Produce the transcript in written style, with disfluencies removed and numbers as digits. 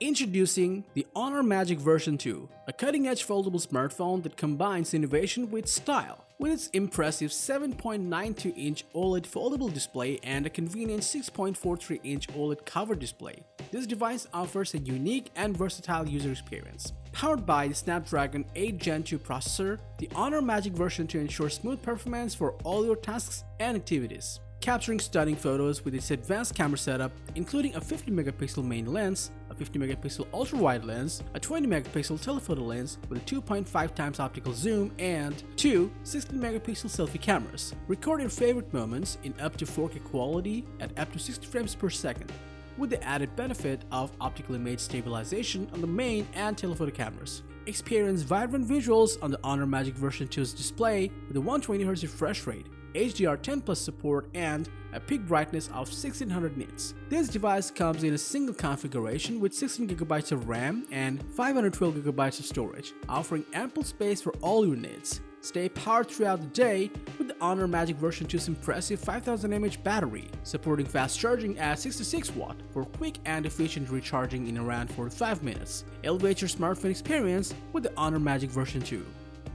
Introducing the Honor Magic version 2, a cutting-edge foldable smartphone that combines innovation with style. With its impressive 7.92-inch OLED foldable display and a convenient 6.43-inch OLED cover display, this device offers a unique and versatile user experience. Powered by the Snapdragon 8 Gen 2 processor, the Honor Magic version 2 ensures smooth performance for all your tasks and activities. Capturing stunning photos with its advanced camera setup, including a 50-megapixel main lens, a 50-megapixel ultra-wide lens, a 20-megapixel telephoto lens with a 2.5 times optical zoom, and two 16-megapixel selfie cameras. Record your favorite moments in up to 4K quality at up to 60 frames per second, with the added benefit of optical image stabilization on the main and telephoto cameras. Experience vibrant visuals on the Honor Magic version 2's display with a 120Hz refresh rate, HDR10+ support, and a peak brightness of 1600 nits. This device comes in a single configuration with 16GB of RAM and 512GB of storage, offering ample space for all your needs. Stay powered throughout the day with the Honor Magic version 2's impressive 5000 mAh battery, supporting fast charging at 66W for quick and efficient recharging in around 45 minutes. Elevate your smartphone experience with the Honor Magic version 2.